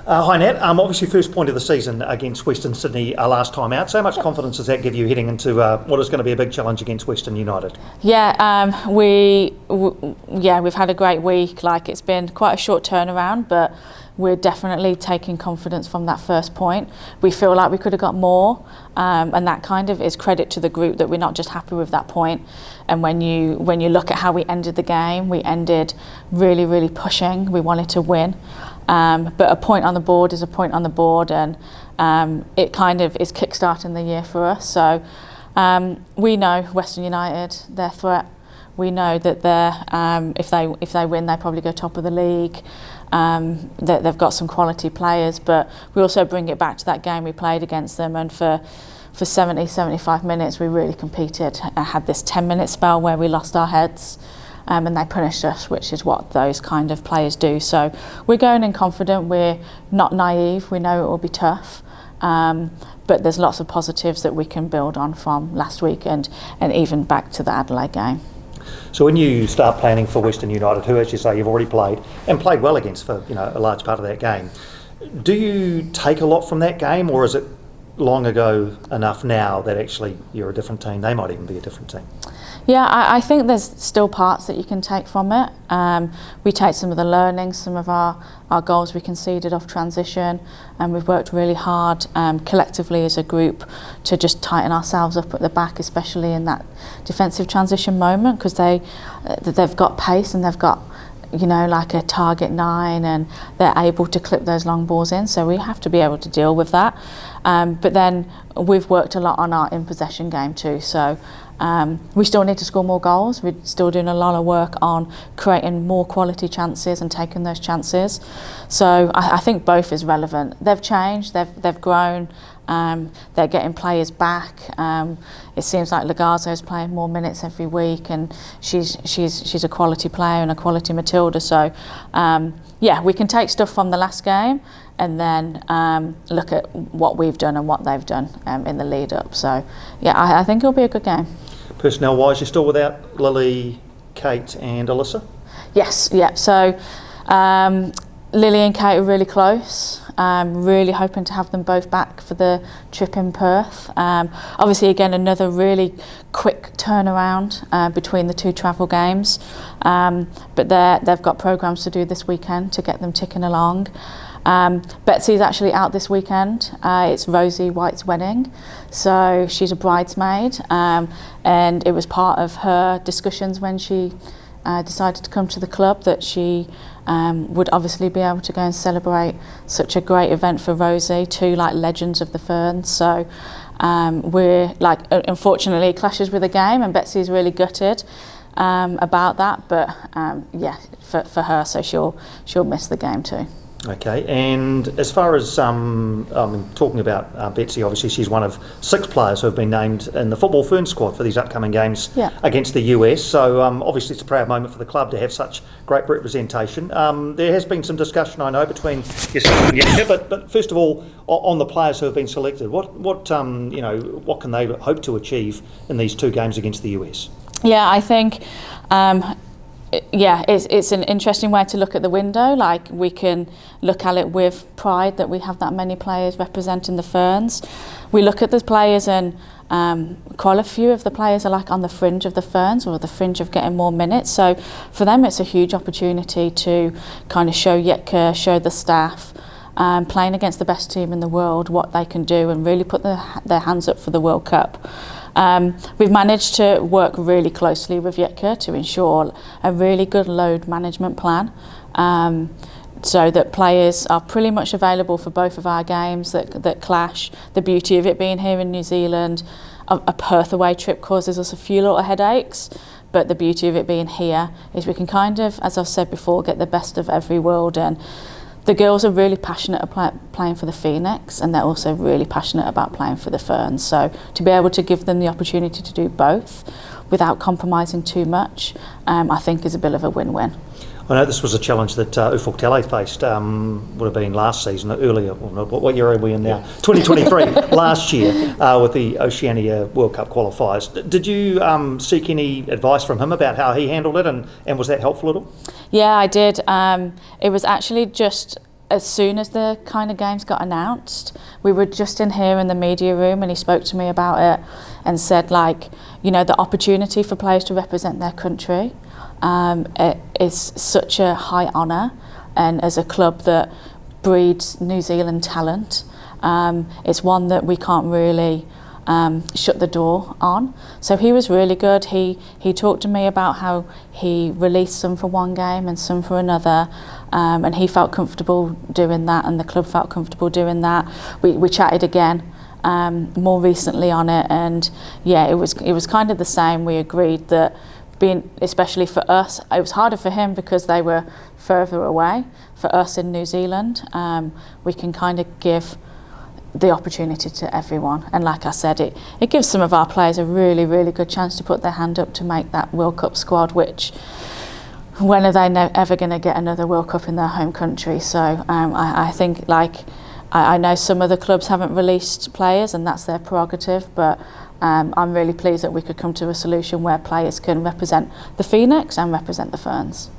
Hi Nat, obviously first point of the season against Western Sydney last time out. So much confidence does that give you heading into what is going to be a big challenge against Western United? Yeah, we've had a great week. Like, it's been quite a short turnaround, but we're definitely taking confidence from that first point. We feel like we could have got more, and that kind of is credit to the group that we're not just happy with that point. And when you look at how we ended the game, we ended really, really pushing. We wanted to win. But a point on the board is a point on the board, and it kind of is kick-starting the year for us. So we know Western United, their threat. We know that if they win, they probably go top of the league. They've got some quality players, but we also bring it back to that game we played against them, and for 75 minutes we really competed. I had this 10-minute spell where we lost our heads. And they punished us, which is what those kind of players do. So we're going in confident, we're not naive, we know it will be tough, but there's lots of positives that we can build on from last week and even back to the Adelaide game. So when you start planning for Western United, who, as you say, you've already played and played well against for a large part of that game, do you take a lot from that game, or is it long ago enough now that actually you're a different team? They might even be a different team. Yeah, I think there's still parts that you can take from it. We take some of the learnings, some of our goals we conceded off transition, and we've worked really hard collectively as a group to just tighten ourselves up at the back, especially in that defensive transition moment, because they've got pace and they've got like a target 9, and they're able to clip those long balls in, so we have to be able to deal with that. But then we've worked a lot on our in-possession game too, so we still need to score more goals. We're still doing a lot of work on creating more quality chances and taking those chances. So I think both is relevant. They've changed, they've grown, they're getting players back. It seems like Lagazo's playing more minutes every week, and she's a quality player and a quality Matilda. So we can take stuff from the last game and then look at what we've done and what they've done in the lead up. So I think it'll be a good game. Personnel wise, you're still without Lily, Kate and Alyssa? Yes, yeah. So Lily and Kate are really close. Really hoping to have them both back for the trip in Perth. Obviously, again, another really quick turnaround between the two travel games. But they've got programmes to do this weekend to get them ticking along. Betsy's actually out this weekend. It's Rosie White's wedding, so she's a bridesmaid, and it was part of her discussions when she decided to come to the club that she would obviously be able to go and celebrate such a great event for Rosie, two like legends of the Ferns. So we're like, unfortunately it clashes with the game, and Betsy's really gutted about that, but for her, so she'll miss the game too. Okay, and as far as talking about Betsy, obviously she's one of 6 players who have been named in the Football Fern squad for these upcoming games against the US. So obviously it's a proud moment for the club to have such great representation. There has been some discussion, I know, between yourself and you, but first of all, on the players who have been selected, what can they hope to achieve in these 2 games against the US? Yeah, I think. It's an interesting way to look at the window. Like, we can look at it with pride that we have that many players representing the Ferns. We look at the players, and quite a few of the players are like on the fringe of the Ferns, or the fringe of getting more minutes. So for them, it's a huge opportunity to kind of show Yitka, show the staff, playing against the best team in the world, what they can do, and really put their hands up for the World Cup. We've managed to work really closely with Yitka to ensure a really good load management plan, so that players are pretty much available for both of our games that clash. The beauty of it being here in New Zealand, a Perth away trip causes us a few little headaches, but the beauty of it being here is we can kind of, as I've said before, get the best of every world. And the girls are really passionate about playing for the Phoenix, and they're also really passionate about playing for the Ferns. So to be able to give them the opportunity to do both without compromising too much, I think is a bit of a win-win. I know this was a challenge that Ufuk Talay faced, would have been last season, earlier, what year are we in now? 2023, last year, with the Oceania World Cup qualifiers. Did you seek any advice from him about how he handled it, and was that helpful at all? Yeah, I did. It was actually just as soon as the kind of games got announced, we were just in here in the media room, and he spoke to me about it and said, like, you know, the opportunity for players to represent their country, it is such a high honour, and as a club that breeds New Zealand talent, it's one that we can't really shut the door on. So he was really good. He talked to me about how he released some for one game and some for another, and he felt comfortable doing that, and the club felt comfortable doing that. We chatted again more recently on it, and yeah, it was kind of the same. We agreed that, being, especially for us, it was harder for him because they were further away. For us in New Zealand, we can kind of give the opportunity to everyone, and like I said, it gives some of our players a really, really good chance to put their hand up to make that World Cup squad, which, when are they ever going to get another World Cup in their home country? So I think, like, I know some other clubs haven't released players, and that's their prerogative, but I'm really pleased that we could come to a solution where players can represent the Phoenix and represent the Ferns.